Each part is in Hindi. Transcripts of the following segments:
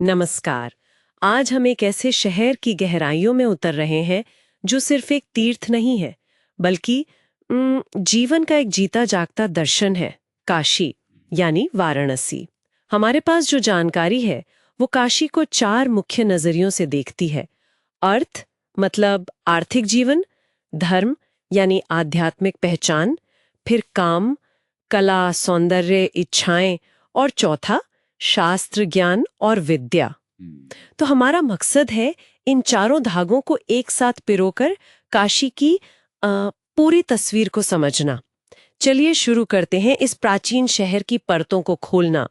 नमस्कार। आज हम एक ऐसे शहर की गहराइयों में उतर रहे हैं जो सिर्फ एक तीर्थ नहीं है, बल्कि जीवन का एक जीता जागता दर्शन है। काशी यानी वाराणसी। हमारे पास जो जानकारी है वो काशी को चार मुख्य नजरियों से देखती है। अर्थ मतलब आर्थिक जीवन, धर्म यानी आध्यात्मिक पहचान, फिर काम, कला, सौंदर्य, इच्छाएं, और चौथा शास्त्र ज्ञान और विद्या। तो हमारा मकसद है इन चारों धागों को एक साथ पिरोकर काशी की पूरी तस्वीर को समझना। चलिए शुरू करते हैं इस प्राचीन शहर की परतों को खोलना।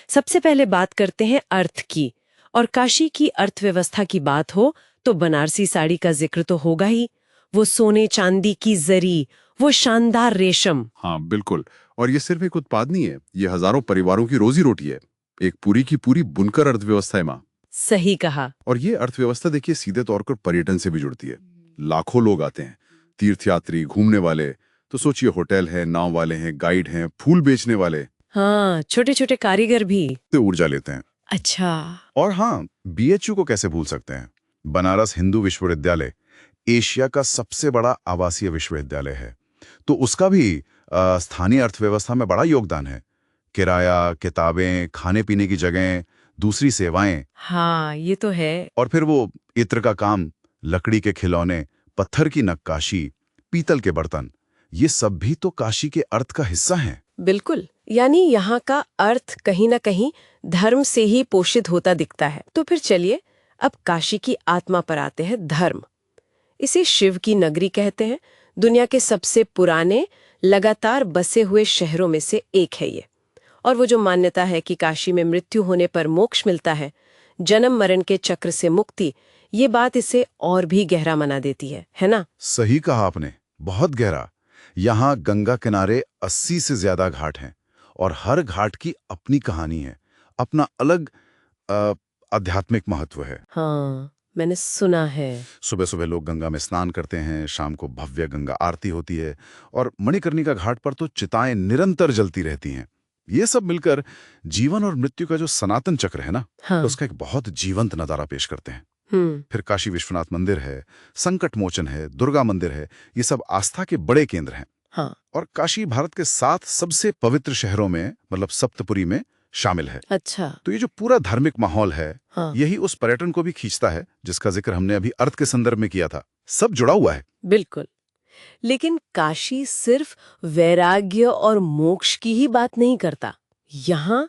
सबसे पहले बात करते हैं अर्थ की। और काशी की अर्थव्यवस्था की बात हो तो बनारसी साड़ी का जिक्र तो होगा ही। वो सोने चांदी की जरी, वो शानदार रेशम। हाँ बिल्कुल। और ये सिर्फ एक उत्पाद नहीं है, ये हजारों परिवारों की रोजी रोटी है। एक पूरी की पूरी बुनकर अर्थव्यवस्था है माँ। सही कहा। और ये अर्थव्यवस्था देखिए सीधे तौर पर पर्यटन से भी जुड़ती है। लाखों लोग आते हैं, तीर्थयात्री, घूमने वाले। तो सोचिए, होटल है, नाव वाले हैं, गाइड हैं, फूल बेचने वाले। हाँ, छोटे छोटे कारीगर भी तो ऊर्जा लेते हैं। अच्छा। और हाँ, बीएचयू को कैसे भूल सकते हैं। बनारस हिंदू विश्वविद्यालय एशिया का सबसे बड़ा आवासीय विश्वविद्यालय है, तो उसका भी स्थानीय अर्थव्यवस्था में बड़ा योगदान है। किराया, किताबें, खाने पीने की जगहें, दूसरी सेवाएं। हाँ, ये तो है। और फिर वो इत्र का काम, लकड़ी के खिलौने, पत्थर की नक्काशी, पीतल के बर्तन, ये सब भी तो काशी के अर्थ का हिस्सा हैं। बिल्कुल। यानी यहाँ का अर्थ कहीं ना कहीं धर्म से ही पोषित होता दिखता है। तो फिर चलिए अब काशी की आत्मा पर आते हैं, धर्म। इसे शिव की नगरी कहते हैं। दुनिया के सबसे पुराने लगातार बसे हुए शहरों में से एक है ये। और वो जो मान्यता है कि काशी में मृत्यु होने पर मोक्ष मिलता है, जन्म मरण के चक्र से मुक्ति, ये बात इसे और भी गहरा बना देती है ना? सही कहा आपने, बहुत गहरा। यहाँ गंगा किनारे 80 से ज्यादा घाट हैं और हर घाट की अपनी कहानी है, अपना अलग आध्यात्मिक महत्व है। हाँ, मैंने सुना है। सुबह सुबह लोग गंगा में स्नान करते हैं, शाम को भव्य गंगा आरती होती है और मणिकर्णिका घाट पर तो चिताएं निरंतर जलती रहती हैं। ये सब मिलकर जीवन और मृत्यु का जो सनातन चक्र है ना, हाँ। उसका एक बहुत जीवंत नजारा पेश करते हैं। फिर काशी विश्वनाथ मंदिर है, संकट मोचन है, दुर्गा मंदिर है, ये सब आस्था के बड़े केंद्र हैं। हाँ। और काशी भारत के 7 सबसे पवित्र शहरों में, मतलब सप्तपुरी में शामिल है। अच्छा। तो ये जो पूरा धार्मिक माहौल है, हाँ। यही उस पर्यटन को भी खींचता है जिसका जिक्र हमने अभी अर्थ के संदर्भ में किया था। सब जुड़ा हुआ है। बिल्कुल। लेकिन काशी सिर्फ वैराग्य और मोक्ष की ही बात नहीं करता। यहाँ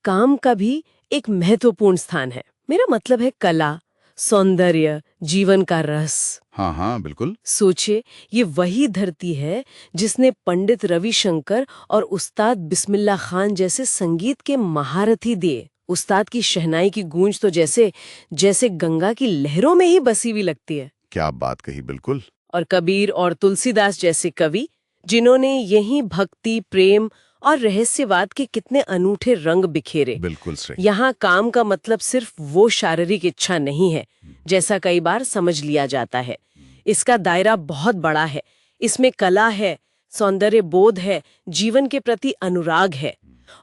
काम का भी एक महत्वपूर्ण स्थान है। मेरा मतलब है कला, सौंदर्य, जीवन का रस। हाँ हाँ बिल्कुल। सोचिए, ये वही धरती है जिसने पंडित रविशंकर और उस्ताद बिस्मिल्लाह खान जैसे संगीत के महारथी दिए। उस्ताद की शहनाई की गूंज तो जैसे जैसे गंगा की लहरों में ही बसी हुई लगती है। क्या बात कही, बिल्कुल। और कबीर और तुलसीदास जैसे कवि, जिन्होंने यही भक्ति, प्रेम और रहस्यवाद के कितने अनूठे रंग बिखेरे। बिल्कुल सही। यहाँ काम का मतलब सिर्फ वो शारीरिक इच्छा नहीं है जैसा कई बार समझ लिया जाता है। इसका दायरा बहुत बड़ा है। इसमें कला है, सौंदर्य बोध है, जीवन के प्रति अनुराग है।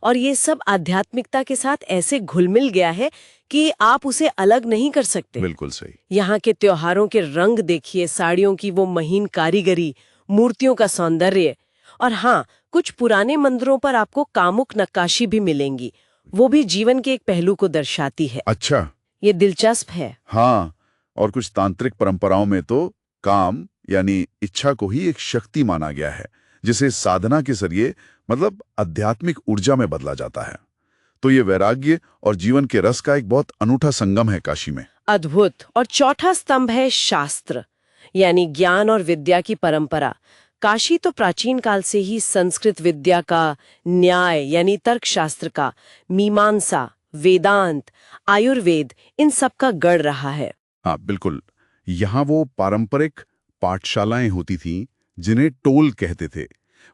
और ये सब आध्यात्मिकता के साथ ऐसे घुल मिल गया है कि आप उसे अलग नहीं कर सकते। बिल्कुल सही। यहाँ के त्योहारों के रंग देखिए, साड़ियों की वो महीन कारीगरी, मूर्तियों का सौंदर्य। और हाँ, कुछ पुराने मंदिरों पर आपको कामुक नक्काशी भी मिलेंगी। वो भी जीवन के एक पहलू को दर्शाती है। अच्छा। ये दिलचस्प है। हाँ, और कुछ तांत्रिक परंपराओं में तो काम यानी इच्छा को ही एक शक्ति माना गया है, जिसे साधना के जरिए, मतलब आध्यात्मिक ऊर्जा में बदला जाता है। तो ये वैराग्य और जीवन के रस का एक बहुत अनूठा संगम है काशी में। अद्भुत। और चौथा स्तंभ है शास्त्र, यानी ज्ञान और विद्या की परंपरा। काशी तो प्राचीन काल से ही संस्कृत विद्या का, न्याय यानी तर्कशास्त्र का, मीमांसा, वेदांत, आयुर्वेद, इन सब का गढ़ रहा है। हाँ बिल्कुल। यहाँ वो पारंपरिक पाठशालाएं होती थीं जिन्हें टोल कहते थे।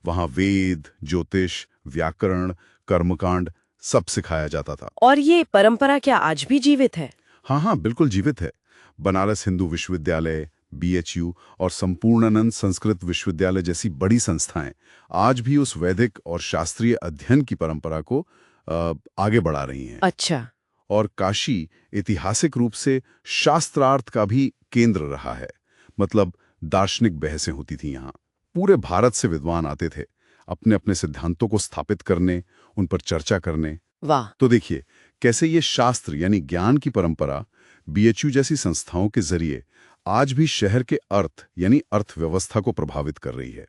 वहाँ वेद, ज्योतिष, व्याकरण, कर्मकांड सब सिखाया जाता था। और ये परंपरा क्या आज भी जीवित है? हाँ हाँ बिल्कुल जीवित है। बनारस हिंदू विश्वविद्यालय, बीएचयू और संपूर्णानंद संस्कृत विश्वविद्यालय जैसी बड़ी संस्थाएं आज भी उस वैदिक और शास्त्रीय अध्ययन की परंपरा को आगे बढ़ा रही हैं। अच्छा। और काशी ऐतिहासिक रूप से शास्त्रार्थ का भी केंद्र रहा है। मतलब दार्शनिक बहसें होती थी यहाँ। पूरे भारत से विद्वान आते थे अपने अपने सिद्धांतों को स्थापित करने, उन पर चर्चा करने। वाह। तो देखिए कैसे ये शास्त्र यानी ज्ञान की परंपरा बीएचयू जैसी संस्थाओं के जरिए आज भी शहर के अर्थ यानी अर्थव्यवस्था को प्रभावित कर रही है।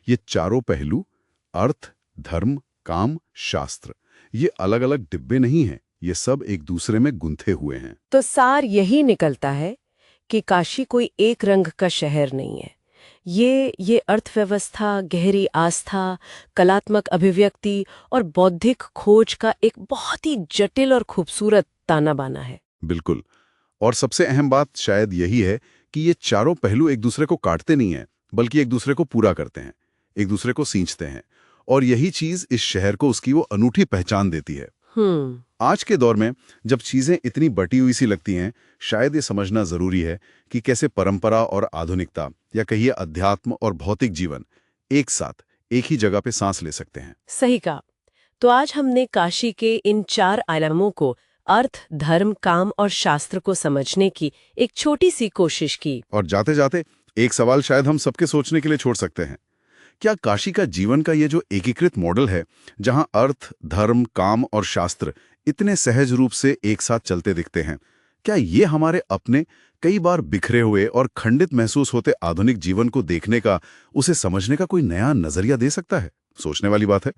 ये चारों पहलू अर्थ, धर्म, काम, शास्त्र, ये अलग अलग डिब्बे नहीं हैं, ये सब एक दूसरे में गुंथे हुए हैं। तो सार यही निकलता है कि काशी कोई एक रंग का शहर नहीं है। ये अर्थव्यवस्था, गहरी आस्था, कलात्मक अभिव्यक्ति और बौद्धिक खोज का एक बहुत ही जटिल और खूबसूरत ताना बाना है। बिल्कुल। और सबसे अहम बात शायद यही है कि ये चारों पहलू एक दूसरे को काटते नहीं हैं, बल्कि एक दूसरे को पूरा करते हैं, एक दूसरे को सींचते हैं। और यही चीज इस शहर को उसकी वो अनूठी पहचान देती है। आज के दौर में जब चीजें इतनी बटी हुई सी लगती हैं, शायद ये समझना जरूरी है कि कैसे परंपरा और आधुनिकता, या कहिए अध्यात्म और भौतिक जीवन, एक साथ एक ही जगह पे सांस ले सकते हैं। सही कहा। तो आज हमने काशी के इन 4 आयामों को, अर्थ, धर्म, काम और शास्त्र को समझने की एक छोटी सी कोशिश की। और जाते जाते एक सवाल शायद हम सबके सोचने के लिए छोड़ सकते हैं। क्या काशी का जीवन का ये जो एकीकृत मॉडल है, जहां अर्थ, धर्म, काम और शास्त्र इतने सहज रूप से एक साथ चलते दिखते हैं, क्या ये हमारे अपने कई बार बिखरे हुए और खंडित महसूस होते आधुनिक जीवन को देखने का, उसे समझने का कोई नया नजरिया दे सकता है? सोचने वाली बात है।